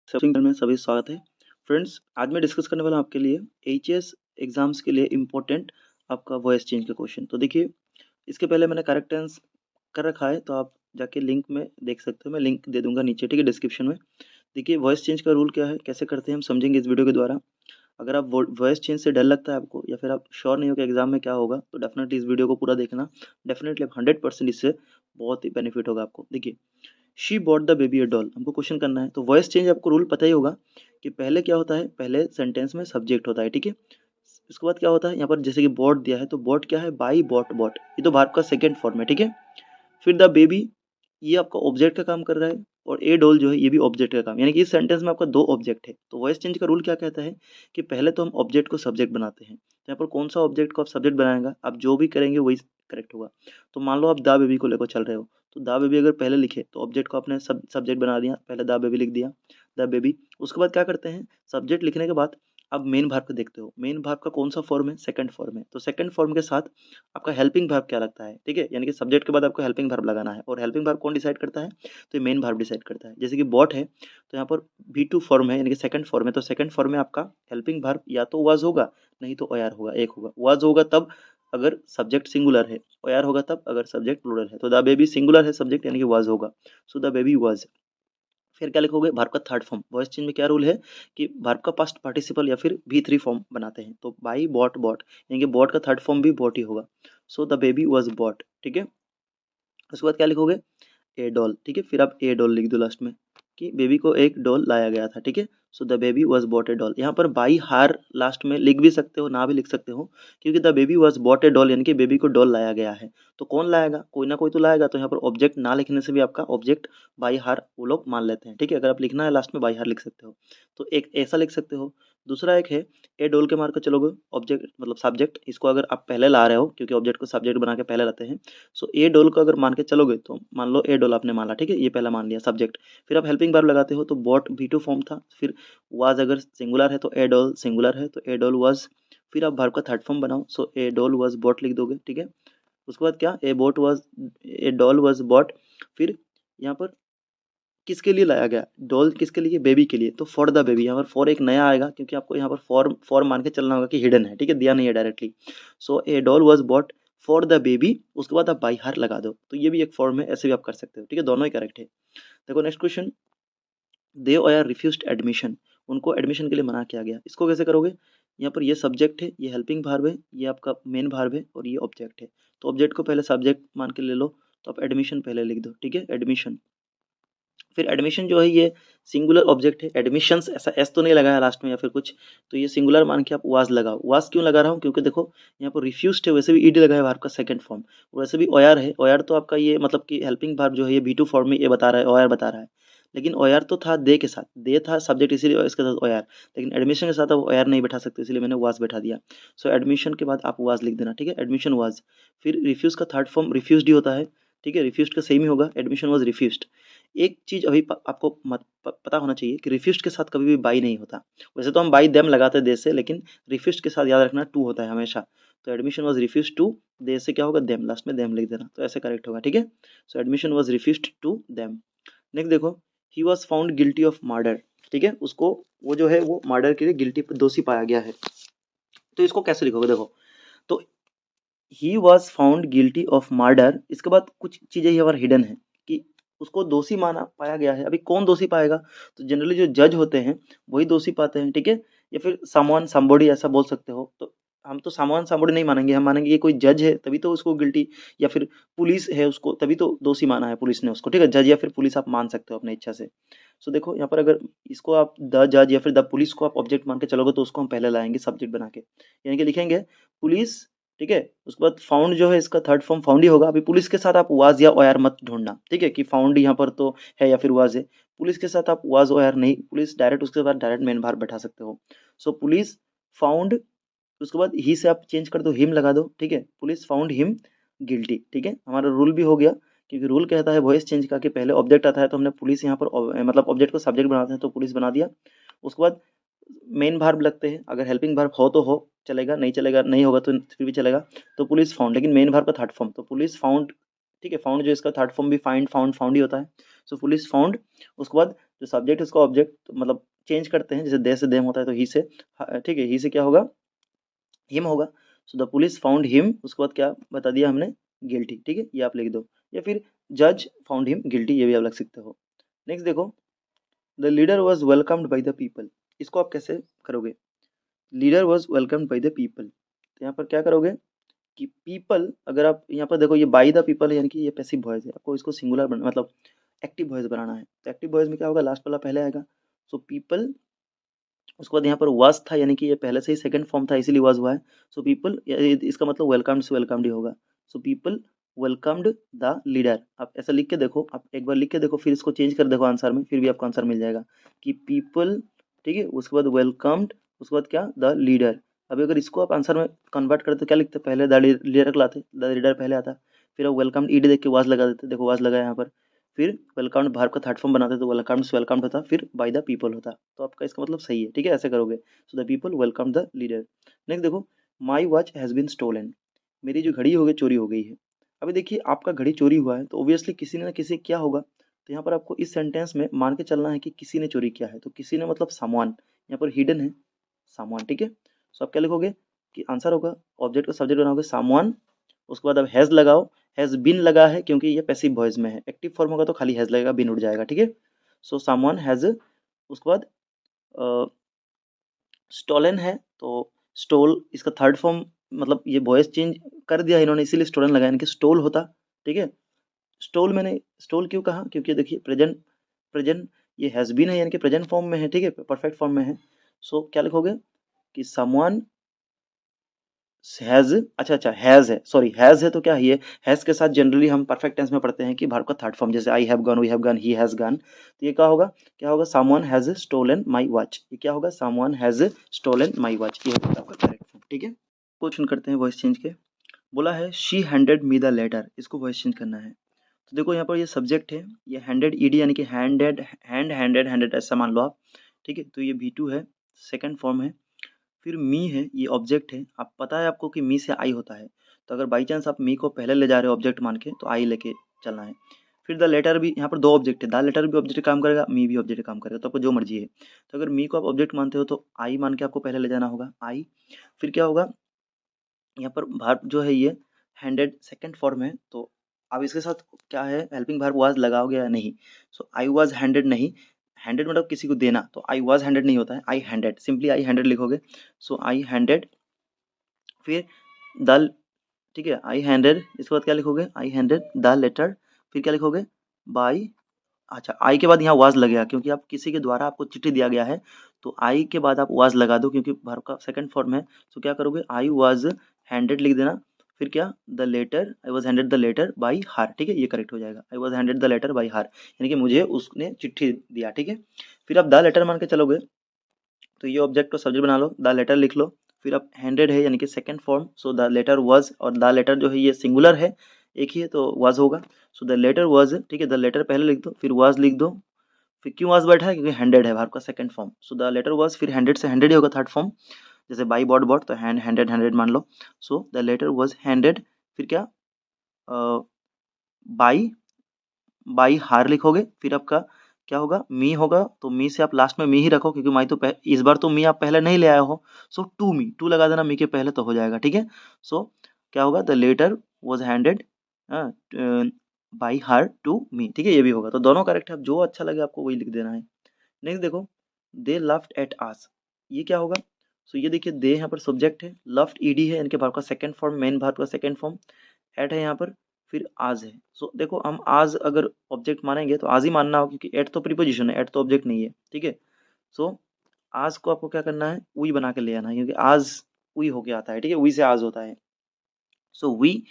Channel में सभी स्वागत है। फ्रेंड्स, आज मैं डिस्कस करने वाला हूं आपके लिए एचएएस एग्जाम्स के लिए इम्पोर्टेंट आपका वॉइस चेंज का क्वेश्चन। तो देखिए, इसके पहले मैंने करेक्ट आंसर कर रखा है, तो आप जाके लिंक में देख सकते हो। मैं लिंक दे दूंगा नीचे, ठीक है, डिस्क्रिप्शन में। देखिए, वॉइस चेंज का रूल क्या है, कैसे करते हैं, हम समझेंगे इस वीडियो के द्वारा। अगर आप वॉइस चेंज से डर लगता है आपको, या फिर आप श्योर नहीं हो कि एग्जाम में क्या होगा, तो डेफिनेटली इस वीडियो को पूरा देखना। डेफिनेटली 100% इससे बहुत ही बेनिफिट होगा आपको। देखिए, she bought the baby a doll, हमको क्वेश्चन करना है। तो वॉइस चेंज आपको रूल पता ही होगा कि पहले क्या होता है, पहले सेंटेंस में सब्जेक्ट होता है, ठीक है। इसके बाद क्या होता है, यहाँ पर जैसे कि बॉट दिया है, तो बॉट क्या है, बाई बॉट बॉट, ये तो वर्ब का सेकंड फॉर्म है, ठीक है। फिर द बेबी, ये आपका ऑब्जेक्ट का काम कर रहा है, और ए डॉल जो है ये भी ऑब्जेक्ट का काम, यानी कि इस सेंटेंस में आपका दो ऑब्जेक्ट है। तो वॉइस चेंज का रूल क्या कहता है कि पहले तो हम ऑब्जेक्ट को सब्जेक्ट बनाते हैं। तो यहाँ पर कौन सा ऑब्जेक्ट को आप सब्जेक्ट बनाएगा, आप जो भी करेंगे वही करेक्ट होगा। तो मान लो आप द बेबी को लेकर चल रहे हो, तो द बेबी अगर पहले लिखे तो ऑब्जेक्ट को आपने सब्जेक्ट बना दिया, पहले द बेबी लिख दिया, द बेबी। उसके बाद क्या करते हैं, सब्जेक्ट लिखने के बाद अब मेन वर्ब को देखते हो। मेन वर्ब का कौन सा फॉर्म है, सेकंड फॉर्म है। तो सेकंड फॉर्म के साथ आपका हेल्पिंग वर्ब क्या लगता है, ठीक है, यानी कि सब्जेक्ट के बाद आपको हेल्पिंग वर्ब लगाना है। और हेल्पिंग वर्ब कौन डिसाइड करता है, तो ये मेन वर्ब डिसाइड करता है। जैसे कि बॉट है, तो यहाँ पर V2 फॉर्म है, यानी कि सेकंड फॉर्म है। तो सेकंड फॉर्म में आपका हेल्पिंग वर्ब या तो वाज होगा, नहीं तो ओआर होगा, एक होगा। वाज होगा तब अगर सब्जेक्ट सिंगुलर है, ओआर होगा तब अगर सब्जेक्ट प्लूरल है। तो द बेबी सिंगुलर है सब्जेक्ट, यानी कि वाज होगा, सो द बेबी वाज। फिर क्या लिखोगे, वर्ब का थर्ड फॉर्म। वॉइस चेंज में क्या रूल है कि वर्ब का पास्ट पार्टिसिपल या फिर V3 फॉर्म बनाते हैं। तो बाई बॉट बॉट, यानी कि बॉट का थर्ड फॉर्म भी बॉट ही होगा। So the baby was bought, ठीक है। उसके बाद क्या लिखोगे, ए डॉल, ठीक है। फिर आप ए डॉल लिख दो लास्ट में कि बेबी को एक डॉल लाया गया था, ठीक है। सो the baby was bot A doll. यहाँ पर बाई हार लास्ट में लिख भी सकते हो, ना भी लिख सकते हो, क्योंकि the baby was bot A doll यानी कि बेबी को डॉल लाया गया है। तो कौन लाएगा, कोई ना कोई तो लाएगा। तो यहाँ पर ऑब्जेक्ट ना लिखने से भी आपका ऑब्जेक्ट बाई हार वो लोग मान लेते हैं, ठीक है। अगर आप लिखना है लास्ट में बाई हार लिख सकते हो, तो एक ऐसा लिख सकते हो। दूसरा एक है, ए डॉल के मार कर चलोगे, ऑब्जेक्ट मतलब सब्जेक्ट, इसको अगर आप पहले ला रहे हो, क्योंकि ऑब्जेक्ट को सब्जेक्ट बना के पहले लाते हैं। सो ए डॉल को अगर मान के चलोगे, तो मान लो ए डॉल आपने माना, ठीक है, ये पहला मान लिया सब्जेक्ट। फिर आप हेल्पिंग वर्ब लगाते हो, तो बॉट V2 फॉर्म था। फिर वाज अगर सिंगुलर है तो ए डॉल सिंगुलर है, तो ए डॉल वाज। फिर आप वर्ब का थर्ड फॉर्म बनाओ, सो ए डॉल वाज बॉट लिख दोगे, ठीक है। उसके बाद क्या, ए डॉल वाज बॉट। फिर यहाँ पर किसके लिए लाया गया, डॉल किसके लिए, बेबी के लिए। तो फॉर द बेबी, यहाँ पर फॉर एक नया आएगा, क्योंकि आपको यहाँ पर फॉर मान के चलना होगा कि हिडन है, ठीक है, दिया नहीं है directly. So a doll was bought for the baby, उसके बाद आप बाई हार लगा दो, तो ये भी एक फॉर्म है, ऐसे भी आप कर सकते हो, ठीक है, दोनों ही करेक्ट है। देखो next question, they are refused admission, उनको एडमिशन के लिए मना किया गया। इसको कैसे करोगे, यहाँ पर ये सब्जेक्ट है, ये हेल्पिंग वर्ब है, ये आपका मेन वर्ब है, और ये ऑब्जेक्ट है। तो ऑब्जेक्ट को पहले सब्जेक्ट मान के ले लो, तो आप एडमिशन पहले लिख दो, ठीक है, एडमिशन। फिर एडमिशन जो है ये सिंगुलर ऑब्जेक्ट है, एडमिशंस ऐसा एस तो नहीं लगाया लास्ट में या फिर कुछ, तो ये सिंगुलर मान के आप वाज लगाओ। वाज क्यों लगा रहा हूँ, क्योंकि देखो यहाँ पर रिफ्यूज्ड है, वैसे भी ईडी लगाया वर्ब का सेकंड फॉर्म, वैसे भी ओआर है। ओआर तो आपका ये मतलब कि हेल्पिंग वर्ब जो है ये V2 फॉर्म में ये बता रहा है, ओआर बता रहा है। लेकिन ओआर तो था दे के साथ, दे था सब्जेक्ट इसीलिए इसके साथ ओआर, लेकिन एडमिशन के साथ आप ओआर नहीं बैठा सकते, इसलिए मैंने वाज बैठा दिया। सो एडमिशन के बाद आप वाज लिख देना, ठीक है, एडमिशन वाज। फिर रिफ्यूज का थर्ड फॉर्म रिफ्यूज्ड ही होता है, ठीक है, रिफ्यूज्ड का सेम ही होगा, एडमिशन वाज रिफ्यूज्ड। एक चीज अभी आपको पता होना चाहिए कि रिफ्यूज्ड के साथ कभी भी बाई नहीं होता। वैसे तो हम बाई देम लगाते हैं दे से, लेकिन रिफ्यूज्ड के साथ याद रखना टू होता है हमेशा। तो एडमिशन वाज रिफ्यूज्ड टू, दे से क्या होगा, देम, लास्ट में देम लिख देना, तो ऐसे करेक्ट होगा, ठीक है। So admission was refused to them. Next देखो, he was found guilty of murder, ठीक है, उसको वो जो है वो मर्डर के लिए गिल्टी दोषी पाया गया है। तो इसको कैसे लिखोगे, देखो, तो he was found guilty of murder, इसके बाद कुछ चीजें यहाँ पर हिडन है कि उसको दोषी माना पाया गया है। अभी कौन दोषी पाएगा, तो जनरली जो जज होते हैं वही दोषी पाते हैं, ठीक है, या फिर समवन समबॉडी ऐसा बोल सकते हो। तो हम तो समवन समबॉडी नहीं मानेंगे, हम मानेंगे ये कोई जज है तभी तो उसको गिल्टी, या फिर पुलिस है उसको तभी तो दोषी माना है पुलिस ने उसको, ठीक है, जज या फिर पुलिस आप मान सकते हो अपनी इच्छा से। सो देखो यहाँ पर अगर इसको आप द जज या फिर द पुलिस को आप ऑब्जेक्ट मान के चलोगे, तो उसको हम पहले लाएंगे सब्जेक्ट बना के, यानी कि लिखेंगे पुलिस, ठीक है। उसके बाद फाउंड जो है इसका थर्ड फॉर्म फाउंड ही होगा। अभी पुलिस के साथ आप वाज या ओआर मत ढूंढना, ठीक है, कि फाउंड यहाँ पर तो है या फिर वाज है। पुलिस के साथ आप वाज ओआर नहीं, पुलिस डायरेक्ट उसके बाद डायरेक्ट मेन भार बैठा सकते हो। सो पुलिस फाउंड, उसके बाद ही से आप चेंज कर दो, हिम लगा दो, ठीक है, पुलिस फाउंड हिम गिल्टी, ठीक है, हमारा रूल भी हो गया। क्योंकि रूल कहता है वॉइस चेंज का कि पहले ऑब्जेक्ट आता है, तो हमने पुलिस यहाँ पर मतलब ऑब्जेक्ट को सब्जेक्ट बनाते हैं, तो पुलिस बना दिया। उसके बाद मेन वर्ब लगते हैं, अगर हेल्पिंग वर्ब हो तो हो चलेगा, नहीं चलेगा नहीं होगा तो फिर भी चलेगा। तो पुलिस फाउंड, लेकिन मेन वर्ब का थर्ड फॉर्म, तो पुलिस फाउंड, ठीक है, फाउंड जो इसका थर्ड फॉर्म भी फाइंड फाउंड फाउंड ही होता है। सो पुलिस फाउंड, उसके बाद जो सब्जेक्ट है उसका ऑब्जेक्ट मतलब चेंज करते हैं, जैसे दे से देम होता है तो ही से, ठीक है, ही से क्या होगा, हिम होगा। So the police found him, उसके बाद क्या बता दिया हमने, गिल्टी, ठीक है, ये आप लिख दो, या फिर जज फाउंड हिम गिल्टी, ये भी आप लिख सकते हो। नेक्स्ट देखो, the leader was welcomed by the people, इसको आप कैसे करोगे, leader was welcomed by the people, तो यहाँ पर क्या करोगे कि पीपल, अगर आप यहाँ पर देखो ये बाई द पीपल यानी कि ये पैसिव वॉइस है, आपको इसको सिंगुलर मतलब एक्टिव वॉइस बनाना है, तो एक्टिव वॉइस में क्या होगा, लास्ट वाला पहले आएगा। सो पीपल, उसके बाद यहाँ पर वाज था यानी कि ये पहले से ही सेकंड फॉर्म था इसीलिए वाज हुआ है। सो पीपल, इसका मतलब वेलकम्ड से वेलकम्ड ही होगा। So people welcomed the leader, आप ऐसा लिख के देखो, आप एक बार लिख के देखो फिर इसको चेंज कर देखो आंसर में, फिर भी आपको आंसर मिल जाएगा कि पीपल, ठीक है, उसके बाद वेलकम्ड, उसके बाद क्या, द लीडर। अभी अगर इसको आप आंसर में कन्वर्ट करते तो क्या लिखते, पहले the leader latte, the leader पहले आता, फिर आप वेलकम्ड ईडी देख के वाज लगा देते, देखो वाज लगा यहाँ पर, फिर वेलकम्ड वर्ब का थर्ड फॉर्म बनाते तो वेलकम्ड से वेलकम्ड होता, फिर बाय द पीपल होता, तो आपका इसका मतलब सही है, ठीक है, ऐसे करोगे। So the people welcome the leader. Next देखो, my watch has been stolen, मेरी जो घड़ी हो गई चोरी हो गई है। अभी देखिए आपका घड़ी चोरी हुआ है तो ऑब्वियसली किसी न किसी क्या होगा, तो यहाँ पर आपको इस सेंटेंस में मान के चलना है कि किसी ने चोरी किया है, तो किसी ने मतलब सामान, यहाँ पर हिडन है सामान, ठीक है। सो आप क्या लिखोगे कि आंसर होगा, ऑब्जेक्ट का सब्जेक्ट बनाओगे सामान, उसके बाद अब हैज़ लगाओ, हैज़ बीन लगा है क्योंकि ये पैसिव वॉइस में है, एक्टिव फॉर्म होगा तो खाली हैज़ लगेगा, बीन उड़ जाएगा, ठीक है। सो समवन हैज़, उसके बाद स्टोलन है तो स्टोल, इसका थर्ड फॉर्म मतलब ये वॉइस चेंज कर दिया इन्होंने इसीलिए स्टोलन लगाया, यानी कि स्टोल होता, ठीक है। स्टोल, मैंने स्टोल क्यों कहा, क्योंकि देखिए प्रेजेंट, प्रेजेंट ये हैज़ बीन है यानी कि प्रेजेंट फॉर्म में है, ठीक है, परफेक्ट फॉर्म में है। सो क्या लिखोगे कि समवन हैज, अच्छा हैज है, सॉरी हैज है तो क्या है, ये हैज के साथ जनरली हम परफेक्ट टेंस में पढ़ते हैं कि वर्ब का थर्ड फॉर्म, जैसे I have gone, we have gone, he has gone, तो ये क्या होगा, क्या होगा, someone has stolen my watch, ये क्या होगा, someone has stolen my watch, ये होगा आपका करेक्ट फॉर्म, ठीक है। क्वेश्चन करते हैं वॉइस चेंज के, बोला है she handed me the letter, इसको वॉइस चेंज करना है। तो देखो यहाँ पर ये सब्जेक्ट है, ये हैंडेड ईडी यानी कि हैंडेड, हैंडेड ऐसा मान लो आप, ठीक है, तो ये V2 है, सेकंड फॉर्म है। फिर मी है, ये ऑब्जेक्ट है, आप पता है आपको कि मी से आई होता है, तो अगर बाई चांस आप मी को पहले ले जा रहे हो ऑब्जेक्ट मान के तो आई लेके चलना है। फिर द लेटर भी, यहाँ पर दो ऑब्जेक्ट है, द लेटर भी ऑब्जेक्ट काम करेगा, मी भी ऑब्जेक्ट काम करेगा, तो आपको जो मर्जी है। तो अगर मी को आप ऑब्जेक्ट मानते हो तो आई मान के आपको पहले ले जाना होगा, आई। फिर क्या होगा, यहाँ पर वर्ब जो है ये हैंडेड सेकंड फॉर्म है, तो अब इसके साथ क्या है, हेल्पिंग वर्ब वाज लगाओगे या नहीं। सो आई वाज हैंडेड नहीं, हैंडेड मतलब किसी को देना, तो आई वाज हैंडेड नहीं होता है, आई हैंडेड, सिंपली आई हैंडेड लिखोगे। सो आई हैंडेड, फिर द, ठीक है, आई हैंडेड, इसके बाद क्या लिखोगे, आई हैंडेड द लेटर, फिर क्या लिखोगे, बाई, अच्छा आई के बाद यहाँ वाज लगेगा क्योंकि आप किसी के द्वारा आपको चिट्ठी दिया गया है, तो आई के बाद आप वाज लगा दो क्योंकि वर्ब का सेकंड फॉर्म है। तो क्या करोगे, आई वाज हैंडेड लिख देना, फिर क्या, the letter, I was handed the letter by her, ठीक है, ये करेक्ट हो जाएगा, I was handed the letter by her, यानी कि मुझे उसने चिट्ठी दिया, ठीक है। फिर आप द लेटर मान के चलोगे तो ये ऑब्जेक्ट को सब्जेक्ट बना लो, द लेटर लिख लो, फिर अब हैंडेड है यानी कि second form, so the letter was, और द लेटर जो है ये सिंगुलर है, एक ही है तो वाज होगा। सो द लेटर वाज, ठीक है, द लेटर पहले लिख दो फिर वाज लिख दो, फिर क्यों वाज बैठा है क्योंकि हैंडेड है वर्ब का second form, so the letter was, फिर हैंडेड से हैंडेड ही होगा थर्ड फॉर्म, जैसे बाई बॉट बॉट तो हैंड हैंडेड हैंडेड मान लो। So the letter was handed, फिर क्या, बाई, बाई हार लिखोगे, फिर आपका क्या होगा, मी होगा, तो मी से आप लास्ट में मी ही रखो क्योंकि माई तो इस बार तो मी आप पहले नहीं ले आए हो। सो टू मी, टू लगा देना मी के पहले तो हो जाएगा, ठीक है। सो क्या होगा, the letter was handed by her to me, ठीक है, ये भी होगा, तो दोनों करेक्ट है, अब जो अच्छा लगे आपको वही लिख देना है। नेक्स्ट देखो, दे लाफ्ड एट आस, ये क्या होगा, सो ये देखिए दे यहाँ पर सब्जेक्ट है, लाफ्ड ईडी है इनके वर्ब का सेकंड फॉर्म, मेन वर्ब का सेकंड फॉर्म, एट है यहाँ पर, फिर आज है। सो देखो हम आज अगर ऑब्जेक्ट मानेंगे तो आज ही मानना हो क्योंकि एट तो प्रीपोजिशन है, एट तो ऑब्जेक्ट नहीं है, ठीक है। सो आज को आपको क्या करना है, वी बना के ले आना है क्योंकि आज वी होके आता है, ठीक है, वी से आज होता है। सो वी,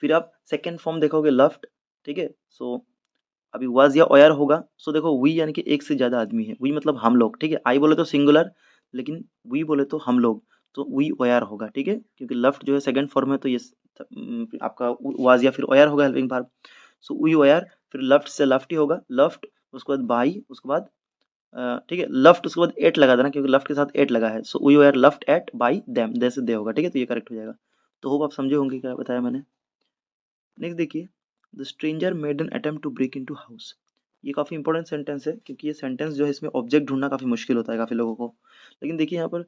फिर आप सेकेंड फॉर्म देखोगे लेफ्ट, ठीक है। सो अभी वाज या ओयर होगा, सो देखो वी यानी कि एक से ज्यादा आदमी है, वी मतलब हम लोग, ठीक है, आई बोले तो सिंगुलर, लेकिन वी बोले तो हम लोग, तो वी ओयर होगा, ठीक है, क्योंकि लेफ्ट जो है सेकंड फॉर्म है तो ये आपका वाज या फिर ओयर होगा हेल्पिंग वर्ब। सो वी ओयर, फिर लेफ्ट से लेफ्ट ही होगा, लेफ्ट, उसके बाद बाई, उसके बाद ठीक है, लेफ्ट उसके बाद एट लगा देना क्योंकि लेफ्ट के साथ एट लगा है, so we were left at by them, they से दे होगा, ठीक है, तो ये करेक्ट हो जाएगा। तो होप आप समझे होंगे क्या बताया मैंने। नेक्स्ट देखिए, the stranger made an attempt to break into house, ये काफ़ी इंपॉर्टेंट सेंटेंस है क्योंकि ये सेंटेंस जो है इसमें ऑब्जेक्ट ढूंढना काफ़ी मुश्किल होता है काफ़ी लोगों को। लेकिन देखिए यहाँ पर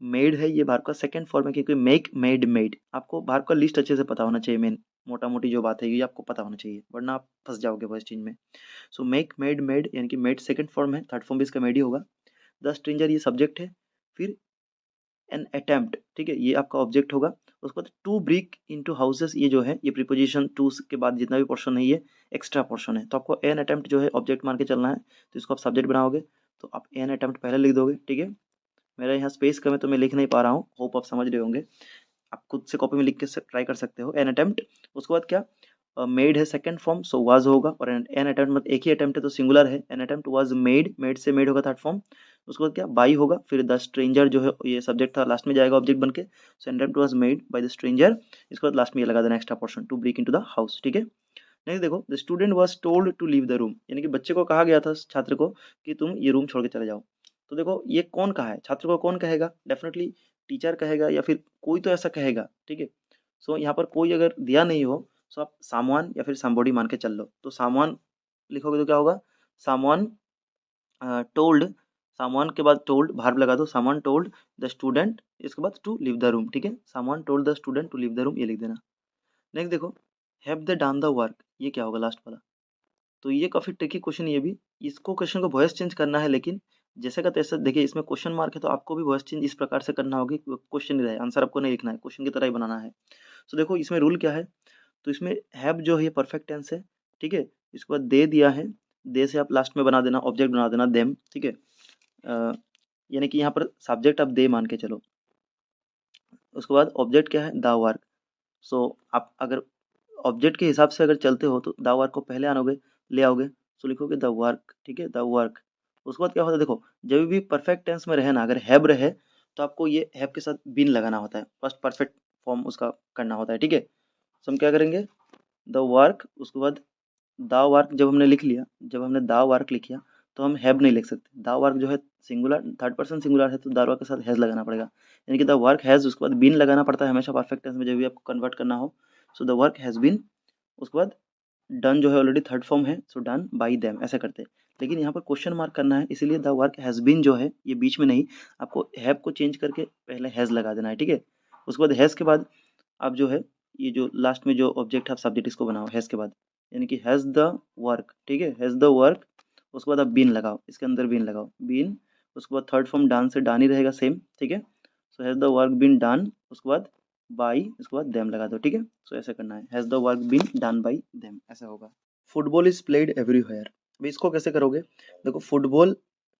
मेड है, ये वर्ब का सेकंड फॉर्म है क्योंकि मेक, मेड, मेड। आपको वर्ब का लिस्ट अच्छे से पता होना चाहिए, मेन मोटा मोटी जो बात है ये आपको पता होना चाहिए, वरना आप फंस जाओगे वो इस चीज़ में। सो मेक, मेड, मेड, यानी कि मेड सेकंड फॉर्म है, थर्ड फॉर्म भी इसका मेड ही होगा। द स्ट्रेंजर ये सब्जेक्ट है, फिर एन अटेम्प्ट, ठीक है, ये आपका ऑब्जेक्ट होगा। उसके बाद टू ब्रेक इनटू हाउसेस, ये जो है ये प्रीपोजिशन टू के बाद जितना भी पोर्शन है ये एक्स्ट्रा पोर्शन है, तो आपको एन अटेम्प्ट जो है ऑब्जेक्ट मान के चलना है, तो इसको आप सब्जेक्ट बनाओगे, तो आप एन अटेम्प्ट पहले लिख दोगे, ठीक है। मेरा यहाँ स्पेस कम है तो मैं लिख नहीं पा रहा हूँ, होप आप समझ रहे होंगे। आप खुद से कॉपी में लिख के ट्राई कर सकते हो, एन अटेम्प्ट। उसके बाद क्या, मेड है सेकंड फॉर्म, सो वाज होगा, और एन अटेम्प्ट मतलब एक ही अटेम्प्ट है तो सिंगुलर है, N attempt was made, made से मेड होगा थर्ड फॉर्म। उसके बाद क्या, बाई होगा, फिर द स्ट्रेंजर जो है ये सब्जेक्ट था, लास्ट में जाएगा ऑब्जेक्ट बन के, so an attempt was made by the stranger. इसके बाद लास्ट में ये लगा देना extra portion, to break into the house, ठीक है। नहीं देखो, the student was told to leave the room, यानी कि बच्चे को कहा गया था, छात्र को, कि तुम ये रूम छोड़ के चले जाओ। तो देखो ये कौन कहा है, छात्र को कौन कहेगा, डेफिनेटली टीचर कहेगा या फिर कोई तो ऐसा कहेगा, ठीक है। सो यहाँ पर कोई अगर दिया नहीं हो, सो आप सामवान या फिर समबॉडी मान के चल लो, तो सामवान लिखोगे तो क्या होगा, सामवान टोल्ड, सामवान के बाद टोल्ड भार्ब लगा दो, सामवान टोल्ड द स्टूडेंट, इसके बाद टू लीव द रूम, ठीक है, someone told the student to leave the room, ये लिख देना। नेक्स्ट देखो, have they done the work, ये क्या होगा लास्ट वाला। तो ये काफ़ी ट्रिकी क्वेश्चन, ये भी, इसको क्वेश्चन को वॉइस चेंज करना है, लेकिन जैसे का तैसा देखिए, इसमें क्वेश्चन मार्क है तो आपको भी वॉइस चेंज इस प्रकार से करना होगी, क्वेश्चन ही रहे, आंसर आपको नहीं लिखना है, क्वेश्चन की तरह ही बनाना है। तो देखो इसमें रूल क्या है, तो इसमें हैव जो है ये परफेक्ट टेंस है, ठीक है। इसके बाद दे दिया है, दे से आप लास्ट में बना देना, ऑब्जेक्ट बना देना देम, ठीक है। यानी कि यहाँ पर सब्जेक्ट आप दे मान के चलो। उसके बाद ऑब्जेक्ट क्या है, द वर्क। सो आप अगर ऑब्जेक्ट के हिसाब से अगर चलते हो तो द वर्क को पहले आनोगे, ले आओगे, सो लिखोगे द वर्क, ठीक है, द वर्क। उसके बाद क्या होता है, देखो जब भी परफेक्ट टेंस में रहे ना, अगर हैव रहे तो आपको ये हैव के साथ बीन लगाना होता है, फर्स्ट परफेक्ट फॉर्म उसका करना होता है, ठीक है। सो हम क्या करेंगे, द वर्क, उसके बाद द वर्क जब हमने लिख लिया, जब हमने द वर्क लिख लिया, तो हम हैव नहीं लिख सकते, द वर्क जो है सिंगुलर, थर्ड पर्सन सिंगुलर है, तो द वर्क के साथ हैज लगाना पड़ेगा, यानी कि द वर्क हैज, उसके बाद बीन लगाना पड़ता है हमेशा परफेक्ट टेंस में जब भी आपको कन्वर्ट करना हो। So the work has been, उसके बाद डन जो है ऑलरेडी थर्ड फॉर्म है, सो डन बाई देम, ऐसे करते हैं। लेकिन यहाँ पर क्वेश्चन मार्क करना है, इसीलिए द वर्क हैज़ बीन जो है ये बीच में नहीं, आपको हैव को चेंज करके पहले हैज़ लगा देना है, ठीक है। उसके बाद हैज़ के बाद आप जो है ये जो लास्ट में जो ऑब्जेक्ट है आप सब्जेक्ट इसको बनाओ हैज़ के बाद, यानी कि हैज़ द वर्क, ठीक है, हैज़ द वर्क। उसके बाद आप बीन लगाओ, इसके अंदर बीन लगाओ, बीन। उसके बाद थर्ड फॉर्म डान से डान ही रहेगा सेम, ठीक है। So has the work been done, उसके बाद बाई, उसके बाद देम लगा दो, ठीक है। सो ऐसे करना है, has the work been done by them, ऐसा होगा। फुटबॉल इज प्लेड एवरीवेयर, अभी इसको कैसे करोगे, देखो फुटबॉल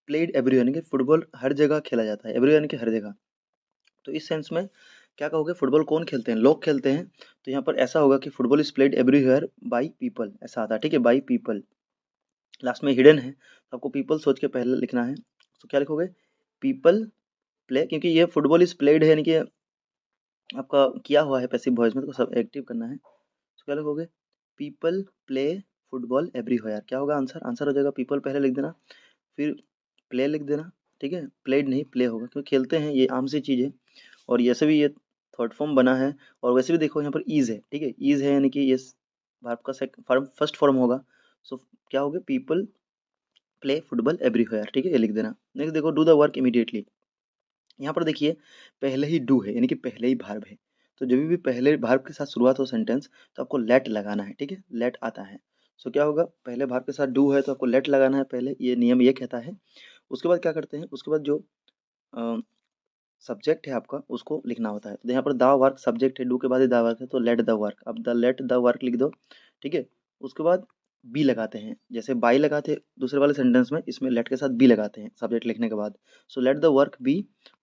प्लेड एवरीवेयर, यानी कि फुटबॉल हर जगह खेला जाता है, एवरीवेयर यानी कि हर जगह। तो इस सेंस में क्या कहोगे, फुटबॉल कौन खेलते हैं, लोग खेलते हैं। तो यहाँ पर ऐसा होगा कि football is played everywhere by people, ऐसा आता है, ठीक है, बाई पीपल। लास्ट में हिडन है तो आपको पीपल सोच के पहले लिखना है, तो क्या लिखोगे, पीपल प्ले, क्योंकि ये फुटबॉल इज प्लेड है, यानी कि आपका किया हुआ है पैसिव वॉइस में, तो सब एक्टिव करना है। तो क्या लिखोगे, पीपल प्ले फुटबॉल एवरीवेयर, क्या होगा आंसर, आंसर हो जाएगा पीपल पहले लिख देना, फिर प्ले लिख देना, ठीक है, प्लेड नहीं प्ले होगा क्योंकि खेलते हैं, ये आम सी चीज़ है। और ऐसे भी ये थर्ड फॉर्म बना है, और वैसे भी देखो यहाँ पर ईज है, ठीक है, ईज है यानी कि ये वर्ब का फॉर्म फर्स्ट फॉर्म होगा। सो क्या होगा, पीपल प्ले फुटबॉल एवरीवेयर, ठीक है, ये लिख देना। नेक्स्ट देखो, डू द वर्क इमीडिएटली, यहाँ पर देखिए पहले ही डू है, यानी कि पहले ही भार्ब है, तो जब भी पहले भार्ब के साथ शुरुआत हो सेंटेंस तो आपको लेट लगाना है, ठीक है, लेट आता है। सो क्या होगा, पहले भार्ब के साथ डू है तो आपको लेट लगाना है पहले, ये नियम ये कहता है। उसके बाद क्या करते हैं, उसके बाद जो सब्जेक्ट है आपका उसको लिखना होता है, तो यहाँ पर द वर्क सब्जेक्ट है, डू के बाद ही द वर्क है, तो लेट द वर्क, अब द लेट द वर्क लिख दो, ठीक है। उसके बाद बी लगाते हैं, जैसे बाई लगाते हैं दूसरे वाले सेंटेंस में, इसमें लेट के साथ बी लगाते हैं सब्जेक्ट लिखने के बाद। So let the work be,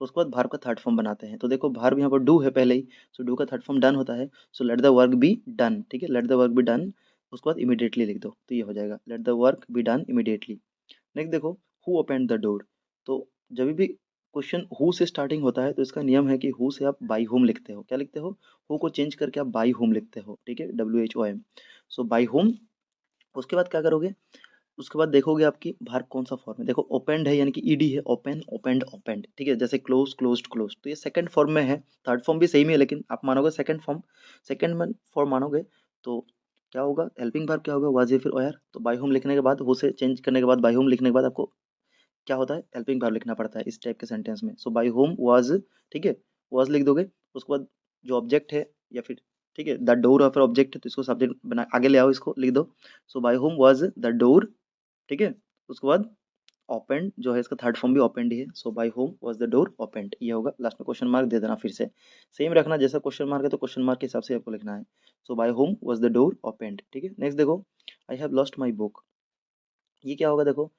उसके बाद भार्ब का थर्ड फॉर्म बनाते हैं, तो देखो भार्ब यहाँ पर डू है पहले ही, सो डू का थर्ड फॉर्म डन होता है, so let the work be done, ठीक है, let the work be done. उसके बाद इमीडिएटली लिख दो, तो ये हो जाएगा late the work be done immediately. Next देखो, हु ओपन द डोर, तो जब भी क्वेश्चन हु से स्टार्टिंग होता है तो इसका नियम है कि हु से आप बाई होम लिखते हो, क्या लिखते हो, हु को चेंज करके आप बाई होम लिखते हो, ठीक है, WHOM। So by home. उसके बाद क्या करोगे, उसके बाद देखोगे आपकी भार्ब कौन सा फॉर्म है, देखो ओपेंड है, यानी कि ईडी है, ओपन ओपेंड ओपेंड, ठीक है, जैसे क्लोज क्लोज्ड क्लोज, तो ये सेकंड फॉर्म में है, थर्ड फॉर्म भी सेम ही है लेकिन आप मानोगे सेकंड फॉर्म, सेकंड में फॉर्म मानोगे, तो क्या होगा, हेल्पिंग वर्ब क्या होगा, वाज या फिर वेयर। तो बाय होम लिखने के बाद हु से चेंज करने के बाद बाय होम लिखने के बाद आपको क्या होता है, हेल्पिंग वर्ब लिखना पड़ता है इस टाइप के सेंटेंस में। सो बाय होम वाज, ठीक है, वाज लिख दोगे, उसके बाद जो ऑब्जेक्ट है या फिर, ठीक है, द डोर, और फिर ऑब्जेक्ट है तो इसको सब्जेक्ट बना आगे ले आओ, इसको लिख दो। So by whom was the door, ठीक है, उसके बाद ओपेंड जो है इसका थर्ड फॉर्म भी ओपेंड ही है। So by whom was the door opened, ये होगा। लास्ट में क्वेश्चन मार्क दे देना फिर से, सेम रखना, जैसा क्वेश्चन मार्क है तो क्वेश्चन मार्क के हिसाब से आपको लिखना है। So by whom was the door opened, ठीक है। नेक्स्ट देखो, I have lost my book, ये क्या होगा, देखो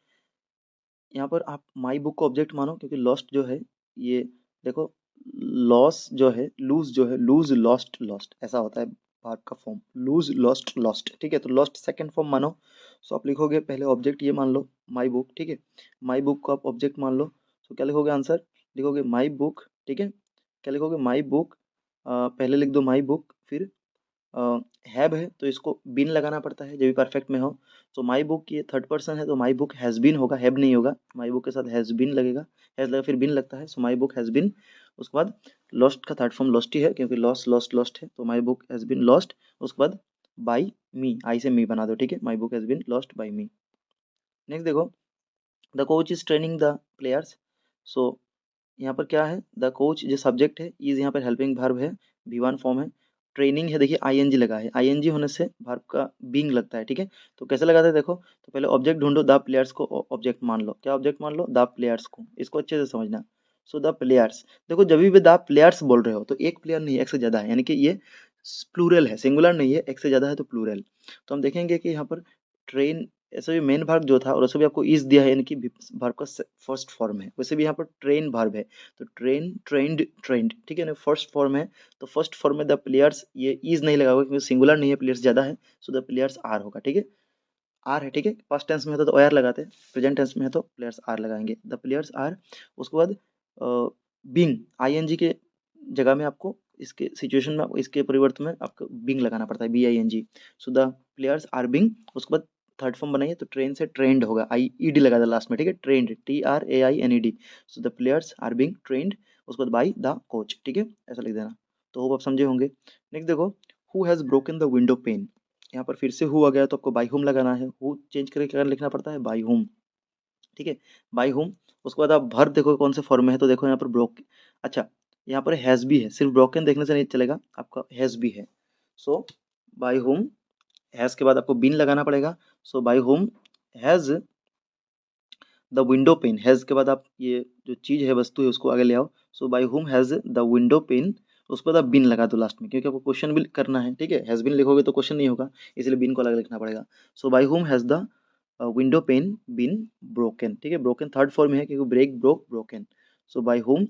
यहाँ पर आप माई बुक को ऑब्जेक्ट मानो, क्योंकि लॉस्ट जो है ये, देखो लॉस जो है, लूज जो है, लूज लॉस्ट लॉस्ट ऐसा होता है वर्ब का फॉर्म, लूज लॉस्ट लॉस्ट, ठीक है। तो लॉस्ट सेकंड फॉर्म मानो। सो आप लिखोगे पहले ऑब्जेक्ट ये मान लो माई बुक, ठीक है, माई बुक को आप ऑब्जेक्ट मान लो। तो क्या लिखोगे आंसर, लिखोगे माई बुक, ठीक है, क्या लिखोगे माई बुक, पहले लिख दो माई बुक, फिर हैव है तो इसको बीन लगाना पड़ता है जब भी परफेक्ट में हो। तो माई बुक ये थर्ड पर्सन है तो माई बुक हैज़ बीन होगा, हैव नहीं होगा। माई बुक के साथ हैज़ बीन लगेगा, हैज़ लगा फिर बीन लगता है, सो माई बुक हैज़ बीन। उसके बाद लॉस्ट का थर्ड फॉर्म लॉस्ट ही है, क्योंकि लॉस लॉस्ट लॉस्ट है, तो my book has been lost. उसके बाद बाई मी, आई से मी बना दो, ठीक है, my book has been lost by me. Next देखो, the coach is training the players. So यहाँ पर क्या है, द कोच जो सब्जेक्ट है, इज यहाँ पर हेल्पिंग वर्ब है, V1 फॉर्म है। ट्रेनिंग है, देखिए आईएनजी लगा है, आईएनजी होने से वर्ब का बीइंग लगता है, ठीक है। तो कैसे लगाते हैं देखो, तो पहले ऑब्जेक्ट ढूंढो, द प्लेयर्स को ऑब्जेक्ट मान लो, क्या ऑब्जेक्ट मान लो, द प्लेयर्स को, इसको अच्छे से समझना। सो द प्लेयर्स, देखो जब भी द प्लेयर्स बोल रहे हो तो एक प्लेयर नहीं, एक से ज्यादा है, यानी कि ये प्लूरल है, सिंगुलर नहीं है, एक से ज्यादा है तो प्लूरल। तो हम देखेंगे कि यहाँ पर ट्रेन, ऐसे भी मेन वर्ब जो था और उसको भी आपको इज दिया है, यानी कि वर्ब का फर्स्ट फॉर्म है, वैसे भी यहाँ पर ट्रेन वर्ब है। तो ट्रेन, ट्रेंड, ट्रेंड, ठीक है ना, फर्स्ट फॉर्म है। तो फर्स्ट फॉर्म में द प्लेयर्स, ये इज नहीं लगा होगा क्योंकि सिंगुलर नहीं है, प्लेयर्स ज्यादा है। सो द प्लेयर्स आर होगा, ठीक है, आर है, ठीक है। पास्ट टेंस में है तो आर लगाते हैं, प्रेजेंट टेंस में है तो प्लेयर्स आर लगाएंगे, द प्लेयर्स आर। उसके बाद बींग, आईएनजी के जगह में आपको इसके सिचुएशन में इसके परिवर्तन में आपको बिंग लगाना पड़ता है, BING। So the players are being, उसके बाद थर्ड फॉर्म बनाइए तो ट्रेन से ट्रेंड होगा, IED लगा था लास्ट में, ठीक है, trained, TRAINED। So the players are being trained, उसके बाद बाई द कोच, ठीक है, ऐसा लिख देना। तो होप आप समझे होंगे। नेक्स्ट देखो, who has broken the window pen, यहाँ पर फिर से हु आ गया तो आपको बाई हुम लगाना है, हु चेंज करके क्या लिखना पड़ता है, बाई हुम, ठीक है, बाई होम। उसके बाद आप भर देखो कौन से फॉर्म में है, तो देखो यहाँ पर ब्रोक, अच्छा यहाँ पर हैज़ भी है, सिर्फ ब्रोकन देखने से नहीं चलेगा, आपका हैज़ भी है। सो बाई होम, हैज़ के बाद आपको बीन लगाना पड़ेगा। So by whom has the window pane, has के बाद आप ये जो चीज़ है, वस्तु है, उसको आगे ले आओ। So by whom has the window pane, उसके बाद आप बिन लगा दो लास्ट में, क्योंकि आपको क्वेश्चन भी करना है, ठीक है, हैज़ बिन लिखोगे तो क्वेश्चन नहीं होगा, इसलिए बिन को अलग लिखना पड़ेगा। So by whom has the window pane been broken, ठीक है, ब्रोकन थर्ड फॉर्म में है क्योंकि break, broke, broken. So by whom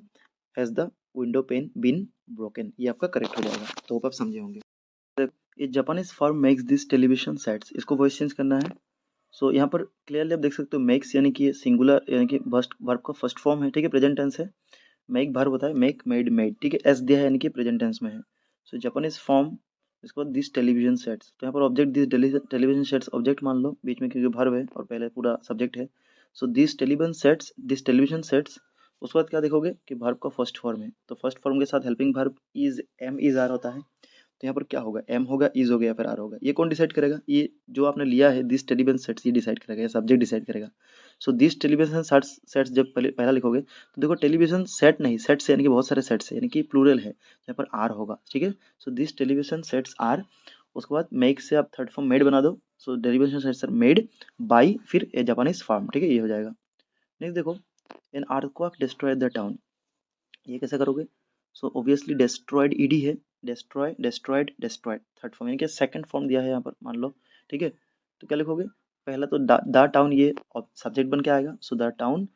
has the window pane been broken, ये आपका करेक्ट हो जाएगा। तो होप आप समझे होंगे। ये Japanese firm makes this television sets, इसको वॉइस चेंज करना है। सो यहाँ पर क्लियरली आप देख सकते हो, मेक्स यानी कि सिंगुलर, यानी कि फर्स्ट वर्ब का फर्स्ट फॉर्म है, ठीक है, प्रेजेंट टेंस है। मेक वर्ब होता है, मेक, मेड, मेड, ठीक है, एस दिया है यानी कि प्रेजेंट टेंस में है। सो जापानीज फॉर्म, इसके बाद दिस टेलीविजन सेट्स, तो यहाँ पर object this television sets object मान लो बीच में, क्योंकि वर्ब है और पहले पूरा सब्जेक्ट है। So this television sets, this television sets, उसके बाद क्या देखोगे कि वर्ब का फर्स्ट फॉर्म है, तो फर्स्ट फॉर्म के साथ helping verb is, am is are होता है। तो यहाँ पर क्या होगा, एम होगा, इज हो गया, फिर आर होगा। ये कौन डिसाइड करेगा, ये जो आपने लिया है दिस टेलीविजन सेट्स, ये डिसाइड करेगा, ये सब्जेक्ट डिसाइड करेगा। सो दिस टेलीविजन सेट्स, सेट्स जब पहले पहला लिखोगे तो देखो टेलीविजन सेट नहीं, सेट्स यानी कि बहुत सारे सेट्स है, यानी कि प्लूरल है, यहाँ पर आर होगा, ठीक है। So this television sets are, उसके बाद मेक से आप थर्ड फॉर्म मेड बना दो। So television sets are made by, फिर ए जापानीज फार्म, ठीक है, ये हो जाएगा। नेक्स्ट देखो, an earthquake destroyed the town, ये कैसे करोगे। सो ऑब्वियसली डेस्ट्रॉयड ईडी है, destroy, destroyed, destroyed third form, यानी कि सेकंड फॉर्म दिया है यहाँ पर मान लो, ठीक है। तो क्या लिखोगे, पहला तो द टाउन, ये सब्जेक्ट बन के आएगा, सो द टाउन।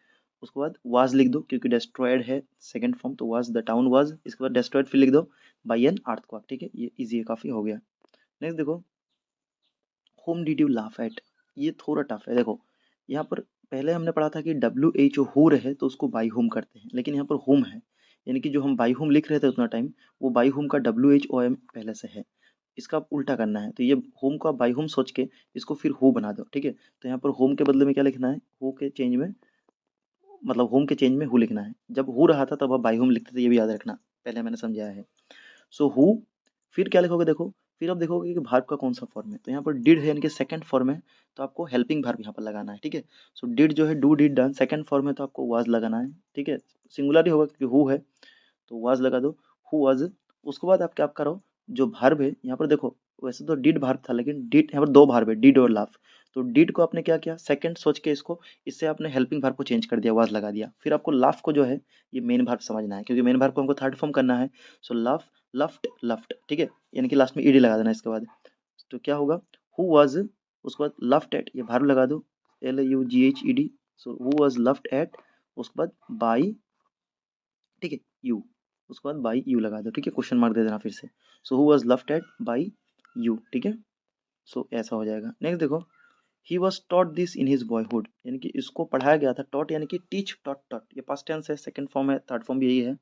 उसके बाद वाज लिख दो क्योंकि डेस्ट्रॉयड है सेकंड फॉर्म, तो वाज, द टाउन वाज, इसके बाद डेस्ट्रॉयड फिर लिख दो बाई एन अर्थक्वेक, ठीक है, ये इजी है, काफी हो गया। नेक्स्ट देखो, home did you laugh at, ये थोड़ा टफ है। देखो यहाँ पर पहले हमने पढ़ा था कि WHO हो रहे तो उसको बाई होम करते हैं, लेकिन यहाँ पर होम है, यानी कि जो हम बाई होम लिख रहे थे उतना टाइम, वो बाई होम का WHOM पहले से है, इसका आप उल्टा करना है। तो ये होम को आप बाई होम सोच के इसको फिर हो बना दो, ठीक है। तो यहाँ पर होम के बदले में क्या लिखना है, हो के चेंज में, मतलब होम के चेंज में हु लिखना है। जब हो रहा था तब आप बाई होम लिखते थे, ये भी याद रखना, पहले मैंने समझाया है। सो हु, फिर क्या लिखोगे देखो, फिर आप देखोगे कि वर्ब का कौन सा फॉर्म है, तो यहाँ पर डिड है यानी कि सेकंड फॉर्म है, तो आपको हेल्पिंग वर्ब यहाँ पर लगाना है, ठीक है। सो डिड जो है do did done, second form है तो आपको वाज लगाना है, ठीक है। सिंगुलर ही होगा क्योंकि हु है, तो वाज लगा दो, हु वाज। उसके बाद आप क्या करो, जो वर्ब है यहाँ पर देखो, वैसे तो डिड वर्ब था लेकिन डिड यहाँ पर दो वर्ब है, डिड और लाफ। तो डिड को आपने क्या किया, सेकंड सोच के इसको, इससे आपने हेल्पिंग वर्ब को चेंज कर दिया, वाज लगा दिया। फिर आपको लाफ को जो है ये मेन वर्ब समझना है, क्योंकि मेन वर्ब को हमको थर्ड फॉर्म करना है। सो लाफ, लफ्ट, लफ्ट, ठीक है, यानी कि लास्ट में ईडी लगा देना इसके बाद। तो क्या होगा, हु वाज, उसके बाद लफ्ट एट, ये वर्ब लगा दो, LUGHED। So who was laughed at, उसके बाद बाई, ठीक है, यू, उसके बाद बाई यू लगा दो, ठीक है, क्वेश्चन मार्क दे देना फिर से। So who was laughed at by you, ठीक है। सो ऐसा हो जाएगा। नेक्स्ट देखो, he was taught this in his boyhood, यानी कि इसको पढ़ाया गया था, टॉट यानी कि टीच, टॉट टॉट, ये पास्ट टेंस है, सेकंड फॉर्म है, थर्ड फॉर्म भी यही है।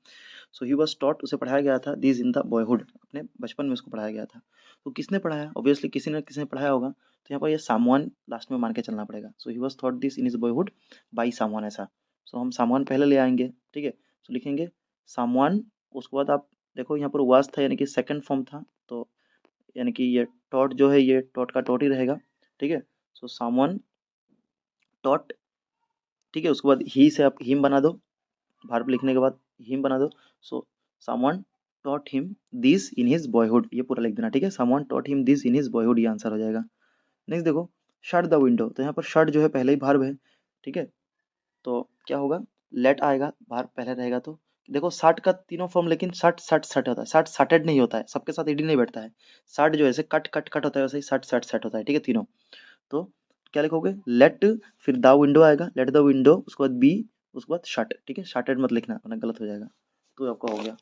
सो ही वॉज टॉट, उसे पढ़ाया गया था, दिस इन द बॉयहुड, अपने बचपन में उसको पढ़ाया गया था। तो किसने पढ़ाया, ऑब्वियसली किसी ने किसी ने पढ़ाया होगा, तो यहाँ पर ये सामवन लास्ट में मान के चलना पड़ेगा। So he was taught this in his boyhood by someone, ऐसा। सो हम सामवन पहले ले आएंगे, ठीक है। सो लिखेंगे सामवन, उसके बाद आप देखो यहाँ पर वाज था यानी कि सेकंड फॉर्म था, तो यानी कि ये टॉट जो है ये टॉट का टॉट ही रहेगा, ठीक है। सो सामवन टॉट, ठीक है, उसके बाद ही से आप हिम बना दो, वर्ब लिखने के बाद हिम बना दो। So someone taught him this in his boyhood, ये पूरा लिख देना, ठीक है, someone taught him this in his boyhood, ये आंसर हो जाएगा। नेक्स्ट देखो, शट द विंडो, तो यहाँ पर शट जो है पहले ही वर्ब है, ठीक है। तो क्या होगा, लेट आएगा, वर्ब पहले रहेगा, तो देखो शट का तीनों फॉर्म, लेकिन शट शट शट होता है, शट शटेड नहीं होता है, सबके साथ ईडी नहीं बैठता है। शट जो है कट कट कट होता है, वैसे ही शट शट शट होता है, ठीक है, तीनों। तो क्या लिखोगे, लेट, फिर द विंडो आएगा, लेट द विंडो, उसके बाद बी, उसके बाद शट, ठीक है, शटेड मत लिखना वरना गलत हो जाएगा। तो आपका हो गया।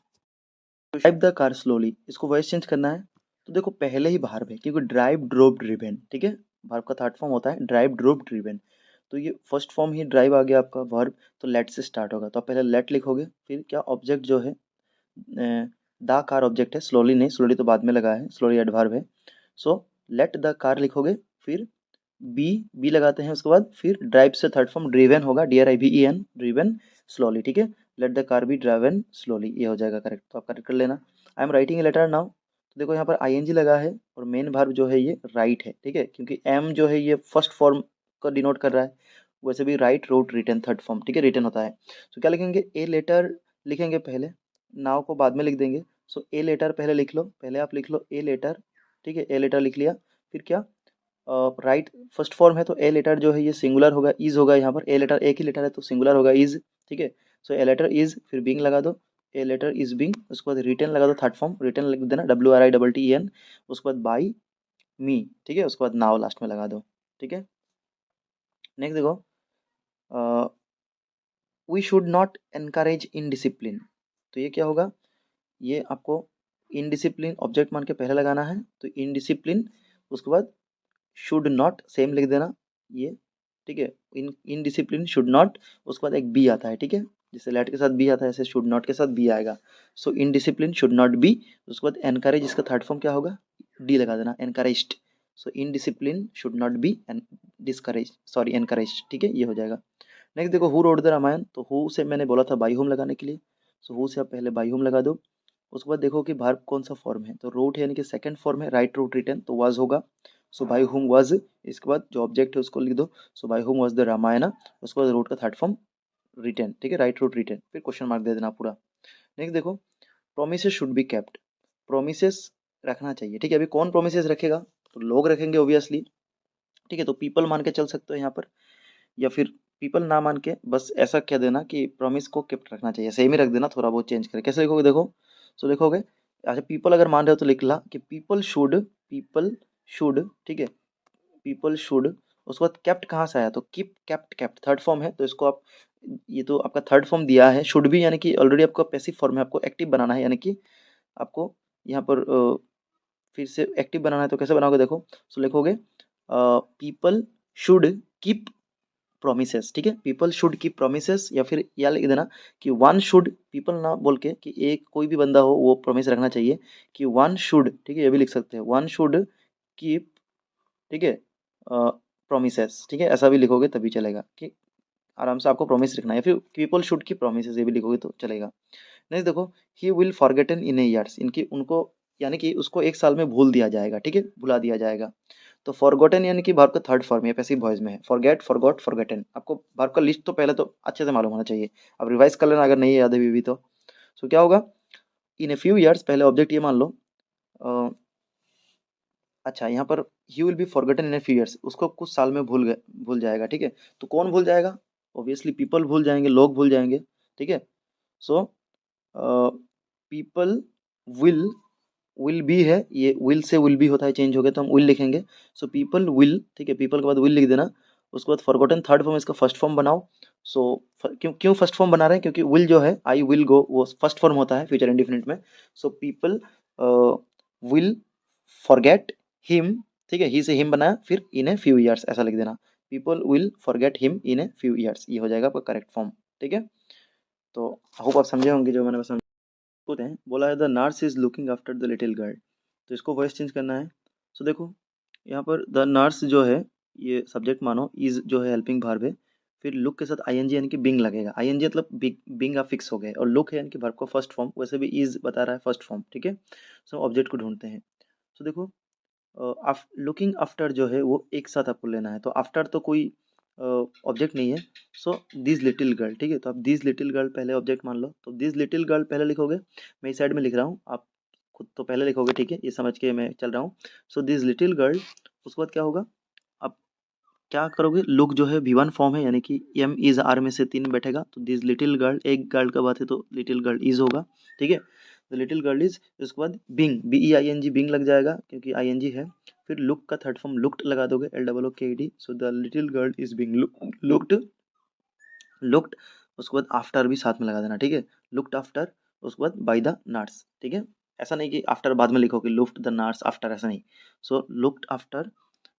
ड्राइव द कार स्लोली, इसको वॉइस चेंज करना है, तो देखो पहले ही वर्ब है, क्योंकि ड्राइव ड्रोव ड्रिवन, ठीक है, वर्ब का थर्ड फॉर्म होता है ड्राइव ड्रोव ड्रिवन। तो ये फर्स्ट फॉर्म ही ड्राइव आ गया आपका वर्ब, तो लेट से स्टार्ट होगा, तो आप पहले लेट लिखोगे, फिर क्या ऑब्जेक्ट जो है, द कार ऑब्जेक्ट है, स्लोली नहीं, स्लोली तो बाद में लगा है, स्लोली एडवर्ब है। सो लेट द कार लिखोगे, फिर बी, बी लगाते हैं, उसके बाद फिर ड्राइव से थर्ड फॉर्म ड्रिवन होगा, DRIVEN, ड्रिवन स्लोली, ठीक है। Let the car be driven slowly, ये हो जाएगा करेक्ट, तो आप करेक्ट कर लेना। I am writing a letter now, तो देखो यहाँ पर ING लगा है, और मेन वर्ब जो है ये राइट है, ठीक है, क्योंकि एम जो है ये फर्स्ट फॉर्म को डिनोट कर रहा है, वैसे भी write, wrote, written third form, ठीक है, रिटन होता है। तो क्या लिखेंगे, ए लेटर लिखेंगे पहले, नाव को बाद में लिख देंगे। सो ए लेटर पहले लिख लो, पहले आप लिख लो ए लेटर, ठीक है, ए लेटर लिख लिया। फिर क्या, राइट फर्स्ट फॉर्म है, तो ए लेटर जो है ये सिंगुलर होगा, इज होगा, यहाँ पर ए लेटर एक ही लेटर है तो सिंगुलर होगा, इज, ठीक है। सो ए लेटर इज, फिर बिंग लगा दो, ए लेटर इज बिंग, उसके बाद रिटर्न लगा दो, थर्ड फॉर्म रिटर्न लिख देना, WRITTEN, उसके बाद बाई मी, ठीक है, उसके बाद नाउ लास्ट में लगा दो, ठीक है। नेक्स्ट देखो, we should not encourage indiscipline, तो ये क्या होगा, ये आपको इनडिसिप्लिन ऑब्जेक्ट मान के पहले लगाना है, तो इनडिसिप्लिन, उसके बाद शुड नॉट सेम लिख देना, ये, ठीक है, इन इनडिसिप्लिन शुड नॉट, उसके बाद एक बी आता है, ठीक है, जैसे लेट के साथ बी आता है ऐसे शुड नॉट के साथ बी आएगा। सो इनडिसिप्लिन शुड नॉट बी, उसके बाद एनकरेज, इसका थर्ड फॉर्म क्या होगा, डी लगा देना, encouraged. So indiscipline should not be and discourage, sorry encourage, ठीक है, ये हो जाएगा। नेक्स्ट देखो, हु रोड द रामायण, तो हु से मैंने बोला था बाई होम लगाने के लिए, सो हु से आप पहले बाई होम लगा दो। उसके बाद देखो कि वर्ब कौन सा फॉर्म है, तो रोट यानी कि सेकंड फॉर्म है, राइट रोट रिटन, तो वाज होगा। सो बाई होम वाज, इसके बाद जो ऑब्जेक्ट है उसको लिख दो, so by whom was the Ramayana, उसके बाद रोट का थर्ड फॉर्म रिटन, ठीक है, राइट रोट रिटन, फिर क्वेश्चन मार्क दे देना पूरा। नेक्स्ट देखो, promises should be kept, promises रखना चाहिए, ठीक है, अभी कौन प्रोमिसेस रखेगा, तो लोग रखेंगे ऑब्वियसली, ठीक है, तो पीपल मान के चल सकते हो यहाँ पर, या फिर पीपल ना मान के बस ऐसा कह देना कि प्रॉमिस को केप्ट रखना चाहिए, सेम ही रख देना, थोड़ा बहुत चेंज करके, कैसे लिखोगे देखो। सो लिखोगे, अच्छा पीपल अगर मान रहे हो तो लिख ला कि पीपल शुड, पीपल शुड, ठीक है, पीपल शुड, उसके बाद केप्ट कहाँ से आया, तो keep, kept, kept third form है, तो इसको आप, ये तो आपका थर्ड फॉर्म दिया है, शुड भी यानी कि ऑलरेडी आपका पैसिव फॉर्म है, आपको एक्टिव बनाना है, यानी कि आपको यहाँ पर फिर से एक्टिव बनाना है, तो कैसे बनाओगे देखो। सो लिखोगे पीपल शुड कीप प्रोमिसेस, ठीक है, पीपल शुड कीप प्रोमिसेस, या फिर यह लिख देना कि वन शुड, पीपल ना बोल के कि एक कोई भी बंदा हो वो प्रोमिस रखना चाहिए, कि वन शुड, ठीक है, ये भी लिख सकते हैं, वन शुड कीप, ठीक है, प्रोमिसेस, ठीक है, ऐसा भी लिखोगे तभी चलेगा, कि आराम से आपको प्रॉमिस रखना है, या फिर पीपल शुड कीप प्रोमिसेस ये भी लिखोगे तो चलेगा। नेक्स्ट देखो, he will forgotten in A years, इनकी उनको यानी कि उसको 1 साल में भूल दिया जाएगा, ठीक है? भुला दिया जाएगा। तो फॉरगॉटन यानी कि वर्ब का थर्ड फॉर्म है, पैसिव वॉइस में है। Forget, forgot, forgotten. आपको वर्ब का लिस्ट तो पहले तो अच्छे से मालूम होना चाहिए। अब रिवाइज कर लेना अगर नहीं याद है अभी भी तो। सो क्या होगा? इन ए फ्यू ईयर्स, पहले ऑब्जेक्ट ये मान लो। अ, अच्छा, यहाँ पर he will be forgotten in a few years, उसको कुछ साल में भूल जाएगा, ठीक है? तो कौन भूल जाएगा? ऑब्वियसली पीपल भूल जाएंगे, लोग भूल जाएंगे, ठीक है? So people will, will be है, ये विल से विल बी होता है, चेंज हो गया तो हम विल लिखेंगे। सो पीपल विल, ठीक है? पीपल के बाद विल लिख देना। उसके बाद फॉरगॉटन थर्ड फॉर्म, इसका फर्स्ट फॉर्म बनाओ। सो क्यों क्यों फर्स्ट फॉर्म बना रहे हैं? क्योंकि विल जो है, आई विल गो, वो फर्स्ट फॉर्म होता है फ्यूचर इंडेफिनिट में। So people will forget him, ठीक है? ही से हिम बनाया, फिर इन ए फ्यू ईयर्स ऐसा लिख देना। People will forget him in a few years, ये हो जाएगा आपका करेक्ट फॉर्म, ठीक है? तो होप आप समझे होंगे जो मैंने बस होते हैं। बोला है the nurse is looking after the little girl, तो इसको वॉइस चेंज करना है। सो देखो यहाँ पर द नर्स जो है, ये सब्जेक्ट मानो, इज जो है हेल्पिंग वर्ब है, फिर लुक के साथ आईएनजी यानी कि बिंग लगेगा। आईएनजी मतलब बिंग आप फिक्स हो गए, और लुक है यानी कि वर्ब का फर्स्ट फॉर्म, वैसे भी इज बता रहा है फर्स्ट फॉर्म, ठीक है? सो ऑब्जेक्ट को ढूंढते हैं। सो देखो लुकिंग आफ्टर जो है वो एक साथ आपको लेना है, तो आफ्टर तो कोई ऑब्जेक्ट नहीं है। सो दिस लिटिल गर्ल, ठीक है? तो आप दिस लिटिल गर्ल पहले ऑब्जेक्ट मान लो, तो दिस लिटिल गर्ल पहले लिखोगे। मैं इस साइड में लिख रहा हूँ, आप खुद तो पहले लिखोगे, ठीक है? ये समझ के मैं चल रहा हूँ। सो दिस लिटिल गर्ल, उसके बाद क्या होगा? आप क्या करोगे? लुक जो है V1 फॉर्म है, यानी कि एम इज आर में से 3 बैठेगा, तो दिस लिटिल गर्ल, एक गर्ल का बात है तो लिटिल गर्ल इज होगा, ठीक है? द लिटिल गर्ल इज, उसके बाद बिंग, BEING, बिंग लग जाएगा क्योंकि आईएनजी है। फिर लुक का थर्ड फॉर्म लुक्ड लगा दोगे, LOOKED। So the little girl is being looked, looked. उसके बाद आफ्टर भी साथ में लगा देना, ठीक है? लुक्ड आफ्टर, उसके बाद बाय द नर्स, ठीक है? ऐसा नहीं कि आफ्टर बाद में लिखोगे, लुक्ड द नर्स आफ्टर, ऐसा नहीं। So looked after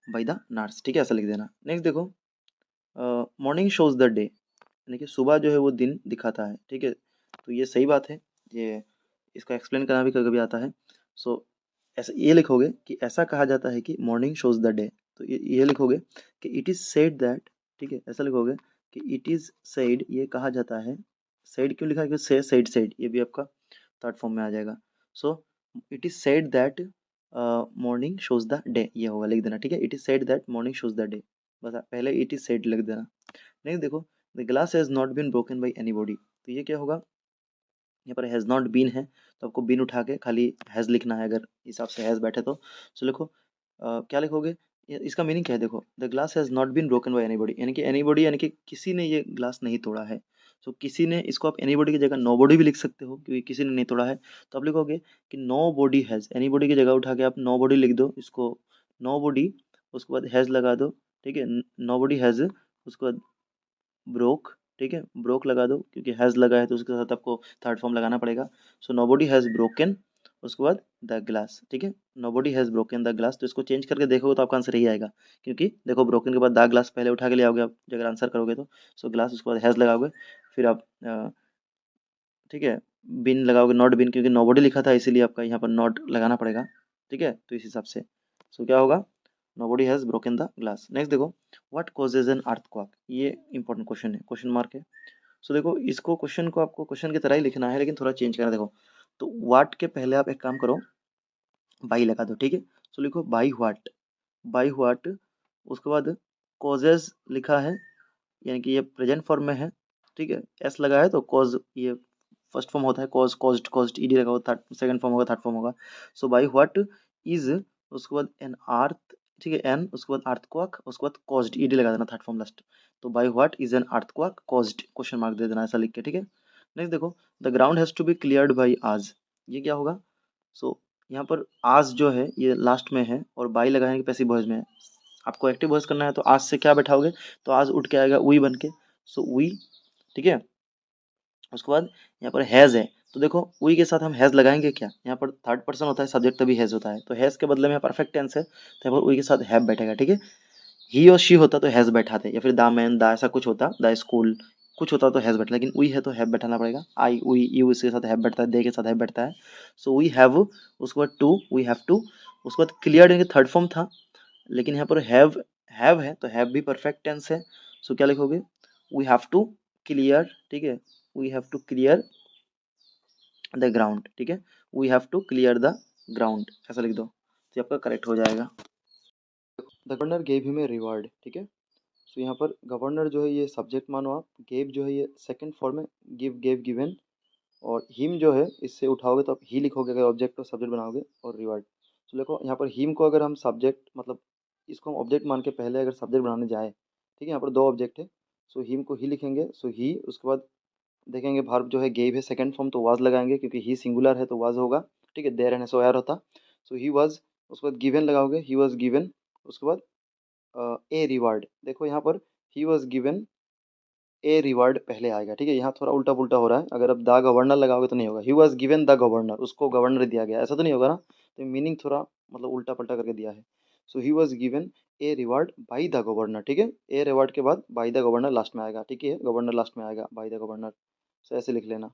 by the nurse, ठीक है? ऐसा लिख देना। नेक्स्ट देखो, मॉर्निंग शोज द डे, यानी कि सुबह जो है वो दिन दिखाता है, ठीक है? तो ये सही बात है, ये इसको एक्सप्लेन करना भी कभी कभी आता है। सो ऐसा ये लिखोगे कि ऐसा कहा जाता है कि मॉर्निंग शोज द डे, तो ये लिखोगे कि इट इज सेड दैट, ठीक है? ऐसा लिखोगे कि इट इज सेड, ये कहा जाता है। सेड क्यों लिखा है? से सेड, सेड ये भी आपका थर्ड फॉर्म में आ जाएगा। So it is said that morning shows the day, ये होगा, लिख देना, ठीक है? It is said that morning shows the day, बस पहले इट इज सेड लिख देना। नहीं देखो, the glass has not been broken by anybody, तो ये क्या होगा? यहाँ पर हैज़ नॉट बीन है, तो आपको बीन उठा के खाली हैज़ लिखना है, अगर हिसाब से हैज़ बैठे तो। सो लिखो क्या लिखोगे? इसका मीनिंग क्या है? देखो, the glass has not been broken by anybody, यानी कि एनीबॉडी यानी कि किसी ने ये ग्लास नहीं तोड़ा है। सो किसी ने, इसको आप एनीबॉडी की जगह नोबॉडी भी लिख सकते हो, क्योंकि किसी ने नहीं तोड़ा है। तो आप लिखोगे कि नो बॉडी हैज़, एनीबॉडी की जगह उठा के आप नो बॉडी लिख दो, इसको नो बॉडी, उसके बाद हैज़ लगा दो, ठीक है? नो बॉडी हैज़, उसके बाद ब्रोक, ठीक है? ब्रोक लगा दो, क्योंकि हैज़ लगा है तो उसके साथ आपको थर्ड फॉर्म लगाना पड़ेगा। सो नोबडी हैज़ ब्रोकन, उसके बाद द ग्लास, ठीक है? Nobody has broken the glass, तो इसको चेंज करके देखोगे तो आपका आंसर यही आएगा, क्योंकि देखो ब्रोकन के बाद द ग्लास पहले उठा के ले आओगे आप अगर आंसर करोगे तो। सो ग्लास, उसके बाद हैज़ लगाओगे, फिर आप ठीक है, बिन लगाओगे, नॉट बिन, क्योंकि नोबडी लिखा था इसीलिए आपका यहाँ पर नॉट लगाना पड़ेगा, ठीक है? तो इस हिसाब से सो क्या होगा? Nobody has broken the glass. Next देखो, व्हाट कॉजेज एन अर्थक्वेक, ये इंपॉर्टेंट क्वेश्चन है, क्वेश्चन मार्क है। सो देखो, इसको क्वेश्चन को आपको क्वेश्चन की तरह ही लिखना है, लेकिन थोड़ा चेंज करना। देखो, तो व्हाट के पहले आप एक काम करो, बाई लगा दो, ठीक है? सो लिखो बाई व्हाट, बाई व्हाट, उसके बाद कॉजेज लिखा है, यानी कि ये प्रेजेंट फॉर्म में है, ठीक है? एस लगा है तो कॉज, ये फर्स्ट फॉर्म होता है, कॉज, कॉज्ड, कॉज्ड, ईडी लगा होगा, थर्ड सेकंड फॉर्म होगा, थर्ड फॉर्म होगा। सो बाई व्हाट इज, उसके बाद एन अर्थ, ठीक है? एन, उसके बाद अर्थक्वेक, उसके बाद कॉज्ड, ईडी लगा देना, थर्ड फॉर्म लास्ट। तो by what is an earthquake caused, question mark दे देना ऐसा लिख के, ठीक है? नेक्स्ट देखो, the ground has to be cleared by आज, ये क्या होगा? सो यहाँ पर आज जो है ये लास्ट में है, और बाई लगाने की पैसिव वॉइस में है। आपको एक्टिव वॉइस करना है तो आज से क्या बैठाओगे? तो आज उठ के आएगा वी बन के, सो वी, ठीक है? उसके बाद यहाँ पर हैज़ है, तो देखो वी के साथ हम हैज़ लगाएंगे क्या? यहाँ पर थर्ड पर्सन होता है, सब्जेक्ट तभी हैज़ होता है, तो हैज़ के बदले में परफेक्ट टेंस है, तो यहाँ पर वी के साथ हैव बैठेगा, ठीक है? ही और शी होता तो हैज़ बैठाते, या फिर द मैन, द ऐसा कुछ होता, द स्कूल कुछ होता तो हैज़ बैठा, लेकिन वी है तो हैव बैठाना पड़ेगा। आई, वी, यू, इसके साथ हैव बैठता है, दे के साथ हैव बैठता है। सो वी हैव, उसके बाद टू, वी हैव टू, उसके बाद क्लियर इनके थर्ड फॉर्म था, लेकिन यहाँ पर हैव है तो हैव भी परफेक्ट टेंस है। सो क्या लिखोगे? वी हैव टू क्लियर, ठीक है? We have to clear the ground, ठीक है? We have to clear the ground, ऐसा लिख दो तो ये आपका करेक्ट हो जाएगा। The governor gave him a reward, ठीक है। सो यहाँ पर गवर्नर जो है ये सब्जेक्ट मानो आप, गेव जो है ये सेकंड फॉर्म है, गिव गेव गिवन, और हिम जो है इससे उठाओगे तो आप ही लिखोगे अगर ऑब्जेक्ट को सब्जेक्ट बनाओगे, और रिवार्ड। तो देखो यहाँ पर हिम को अगर हम सब्जेक्ट मतलब इसको हम ऑब्जेक्ट मान के पहले अगर सब्जेक्ट बनाने जाए, ठीक है, यहाँ पर दो ऑब्जेक्ट है, सो हिम को ही लिखेंगे, सो ही, उसके बाद देखेंगे वर्ब जो है गेव है सेकंड फॉर्म तो वाज लगाएंगे क्योंकि ही सिंगुलर है तो वाज होगा, ठीक है, देयर रहने सो यार होता, सो ही वाज, उसके बाद गिवन लगाओगे, ही वाज गिवन, उसके बाद ए रिवार्ड, देखो यहाँ पर ही वाज गिवन ए रिवार्ड पहले आएगा, ठीक है, यहाँ थोड़ा उल्टा पुल्टा हो रहा है, अगर आप द गवर्नर लगाओगे तो नहीं होगा, ही वाज गिवन द गवर्नर, उसको गवर्नर दिया गया, ऐसा तो नहीं होगा ना, तो मीनिंग थोड़ा मतलब उल्टा पल्टा करके दिया है। So he was given a reward by the governor, ठीक है, ए रिवार्ड के बाद बाई द गवर्नर लास्ट में आएगा, ठीक है, गवर्नर लास्ट में आएगा, बाई द गवर्नर, सो ऐसे लिख लेना।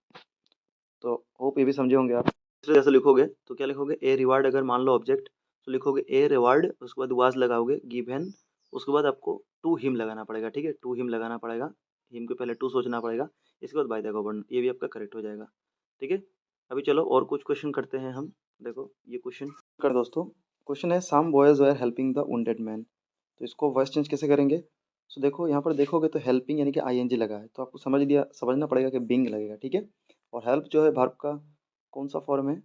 तो होप ये भी समझे होंगे आप। इसलिए जैसे लिखोगे तो क्या लिखोगे, ए रिवार्ड अगर मान लो ऑब्जेक्ट, तो लिखोगे ए रिवार्ड, उसके बाद वाज लगाओगे, गिवन, उसके बाद आपको टू हिम लगाना पड़ेगा, ठीक है, टू हिम लगाना पड़ेगा, हिम के पहले टू सोचना पड़ेगा, इसके बाद बाय द गवर्नर, ये भी आपका करेक्ट हो जाएगा, ठीक है। अभी चलो और कुछ क्वेश्चन करते हैं हम, देखो ये क्वेश्चन कर दोस्तों, क्वेश्चन है some boys were helping the wounded man, तो इसको वॉइस चेंज कैसे करेंगे। सो देखो यहाँ पर देखोगे तो हेल्पिंग यानी कि आईएनजी लगा है, तो आपको समझना पड़ेगा कि बिंग लगेगा, ठीक है, और हेल्प जो है वर्ब का कौन सा फॉर्म है,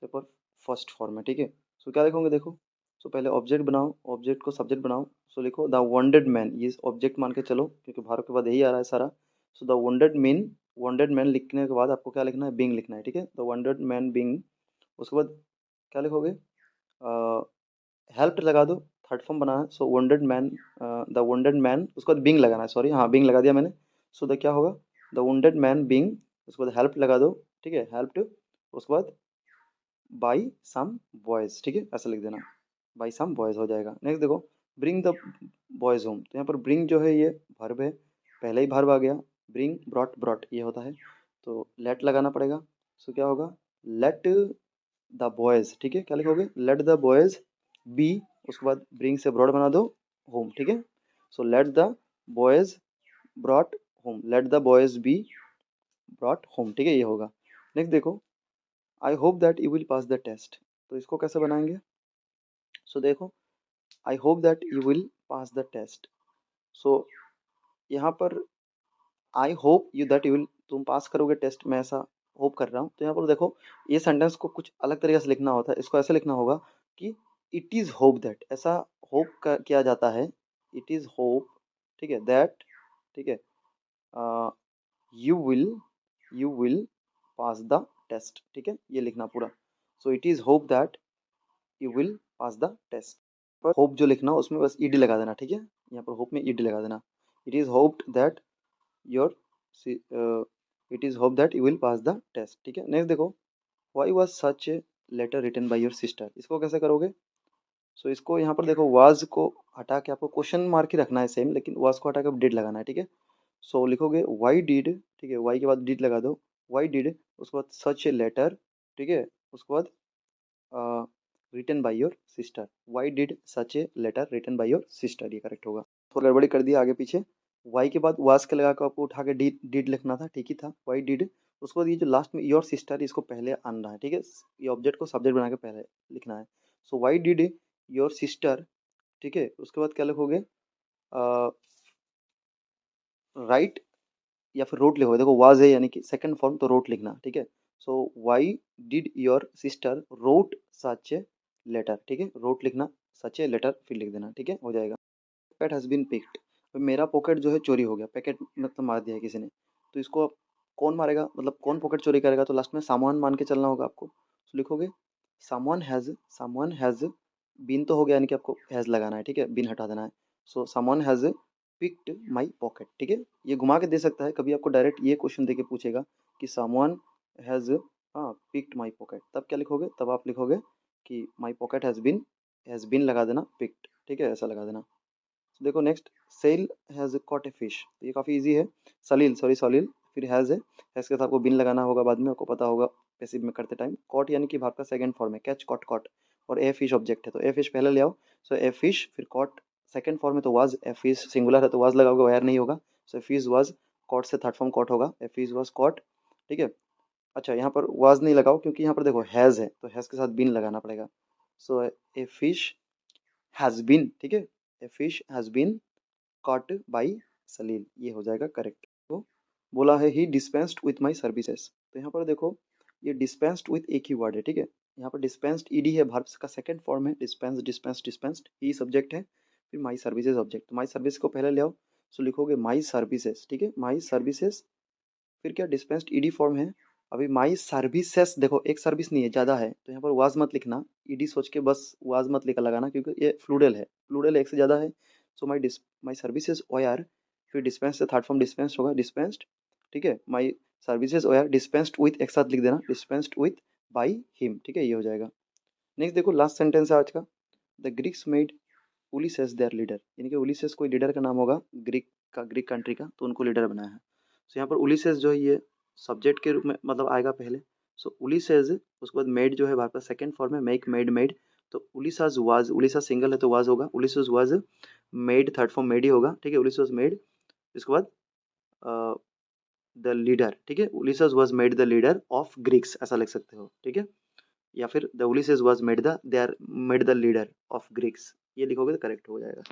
तो पर फर्स्ट फॉर्म है, ठीक है। सो क्या लिखोगे देखो, सो पहले ऑब्जेक्ट बनाओ, ऑब्जेक्ट को सब्जेक्ट बनाओ, सो लिखो द वॉन्डेड मैन, ये ऑब्जेक्ट मान के चलो क्योंकि वर्ब के बाद यही आ रहा है सारा। सो द वॉन्डेड मैन लिखने के बाद आपको क्या लिखना है, बिंग लिखना है, ठीक है, द वॉन्डेड मैन बिंग, उसके बाद क्या लिखोगे, हेल्प लगा दो, थर्ड फॉर्म बनाना है, so wounded man, the wounded man, उसके बाद बिंग लगाना है, सॉरी हाँ बिंग लगा दिया मैंने, सो द क्या होगा, द वंडेड मैन बिंग, उसके बाद हेल्प लगा दो, ठीक है, हेल्प्ड, उसके बाद बाई सम बॉयज, ठीक है, ऐसा लिख देना, बाई सम बॉयज हो जाएगा। नेक्स्ट देखो, ब्रिंग द बॉयज होम, तो यहाँ पर ब्रिंग जो है ये वर्ब है, पहले ही वर्ब आ गया, ब्रिंग ब्रॉट, ब्रॉट ये होता है, तो लेट लगाना पड़ेगा, सो क्या होगा, लेट द बॉयज, ठीक है, क्या लिखोगे, लेट द बॉयज बी, उसके बाद ब्रिंग से ब्रॉड बना दो होम, ठीक है, so let the boys brought home, let the boys be brought home, ठीक है, ये होगा। नेक्स्ट देखो, I hope that you will pass the test, तो इसको कैसे बनाएंगे, सो देखो, I hope that you will pass the test, so यहाँ पर I hope you that you will, तुम पास करोगे टेस्ट, मैं ऐसा होप कर रहा हूँ, तो यहाँ पर देखो ये सेंटेंस को कुछ अलग तरीके से लिखना होता है, इसको ऐसे लिखना होगा कि इट इज़ होप दैट, ऐसा होप किया जाता है, इट इज़ होप, ठीक है, दैट, ठीक है, you will, you will pass the test, ठीक है, ये लिखना पूरा, so it is hope that you will pass the test, पर होप जो लिखना उसमें बस ईडी लगा देना, ठीक है, यहाँ पर होप में ईडी लगा देना, it is hoped that your, it is hope that you will pass the test, ठीक है। नेक्स्ट देखो, why was such a letter written by your sister, इसको कैसे करोगे, सो इसको यहाँ पर देखो वाज को हटा के आपको क्वेश्चन मार्क ही रखना है सेम, लेकिन वाज को हटा के डिड लगाना है, ठीक है, सो लिखोगे वाई डिड, ठीक है, वाई के बाद डिड लगा दो, वाई डिड, उसके बाद सच ए लेटर, ठीक है, उसके बाद written by your sister, why did such a letter written by your sister, ये करेक्ट होगा, थोड़ा गड़बड़ी कर दिया आगे पीछे, वाई के बाद वास के लगा कर आपको उठा के डिड लिखना था, ठीक ही था, वाई डिड, उसके बाद ये जो लास्ट में योर सिस्टर इसको पहले आना है, ठीक है, ये ऑब्जेक्ट को सब्जेक्ट बना के पहले लिखना है, so why did your sister, ठीक है, उसके बाद क्या लिखोगे, राइट या फिर रोट लिखोगे, देखो वाज है यानी कि सेकंड फॉर्म तो रोट लिखना, ठीक है, so why did your sister wrote such a letter, ठीक है, रोट लिखना, सच ए लेटर फिर लिख देना, ठीक है, हो जाएगा। पैकेट हैज़ बीन पिक्ड, मेरा पॉकेट जो है चोरी हो गया, पैकेट मतलब मार दिया है किसी ने, तो इसको अब कौन मारेगा, मतलब कौन पॉकेट चोरी करेगा, तो लास्ट में सामान मान के चलना होगा आपको, तो लिखोगे समवन हैज़ बीन तो हो गया यानी कि आपको हैज़ लगाना है, ठीक है, बीन हटा देना है, so someone has picked my pocket, ठीक है, ये घुमा के दे सकता है, कभी आपको डायरेक्ट ये क्वेश्चन दे के पूछेगा कि समवन हैज़, हाँ पिक्ड माई पॉकेट, तब क्या लिखोगे, तब आप लिखोगे कि माई पॉकेट हैज़ बीन लगा देना पिक्ड, ठीक है, ऐसा लगा देना। देखो next, Sal has caught a fish, तो ये काफ़ी इजी है, सलील फिर हैज़ के साथ आपको बिन लगाना होगा, बाद में आपको पता होगा पैसिव में करते टाइम, कॉट यानी कि भाग का सेकंड फॉर्म है, कैच कॉट कॉट, और ए फिश ऑब्जेक्ट है तो ए फिश पहले ले आओ, सो ए फिश, फिर कॉट सेकंड फॉर्म है तो वाज, ए फिश सिंगुलर है तो वाज लगाओगे, वायर नहीं होगा, सो फिश वाज, कॉट से थर्ड फॉर्म कॉट होगा, ए फिश वाज कॉट, ठीक है। अच्छा यहाँ पर वाज नहीं लगाओ क्योंकि यहाँ पर देखो हैज़ है, तो हैज़ के साथ बीन लगाना पड़ेगा। So a fish has been, ठीक है, a fish has been caught by Salil, ये हो जाएगा करेक्ट। तो बोला है he dispensed with my services, तो यहाँ पर देखो ये डिस्पेंस्ड विथ एक ही वर्ड है, ठीक है। यहाँ पर डिस्पेंस्ड ईडी है, वर्ब का सेकंड फॉर्म है, डिस्पेंस डिस्पेंस डिस्पेंस्ड, ही सब्जेक्ट है, फिर माई सर्विसेज ऑब्जेक्ट, तो माई सर्विस को पहले ले आओ, सो लिखोगे माई सर्विसेज, ठीक है, माई सर्विसेज, फिर क्या डिस्पेंस्ड ईडी फॉर्म है। अभी माई सर्विसेस, देखो एक सर्विस नहीं है, ज़्यादा है, तो यहाँ पर वाज मत लिखना, ईडी सोच के बस वाज मत लिखा लगाना, क्योंकि ये फ्लूडल है, फ्लूडल एक से ज़्यादा है। सो माई सर्विसेज ओआर, फिर डिस्पेंस से थर्ड फॉर्म डिस्पेंस्ड होगा, डिस्पेंस्ड, ठीक है, my services OR dispensed with, एक साथ लिख देना, डिस्पेंस्ड विथ बाई हिम, ठीक है, ये हो जाएगा। नेक्स्ट देखो लास्ट सेंटेंस है आज का, the Greeks made Ulysses their leader, यानी कि उलिसेस कोई लीडर का नाम होगा ग्रीक का, ग्रीक कंट्री का, तो उनको लीडर बनाया है। सो यहाँ पर उलिसेस जो है ये सब्जेक्ट के रूप में मतलब आएगा पहले। सो उलिसेस, उसके बाद मेड जो है भारत का सेकंड फॉर्म है, मेक मेड मेड, तो उलिसास वाज, उलिसा सिंगल है तो वाज होगा, Ulysses was made, third form made ही होगा, ठीक है, उलिसेस मेड, इसके बाद द लीडर, ठीक है, Ulysses was made the leader of Greeks, ऐसा लिख सकते हो, ठीक है, या फिर the Ulysses was made the, they are made the leader of Greeks, ये लिखोगे तो करेक्ट हो जाएगा।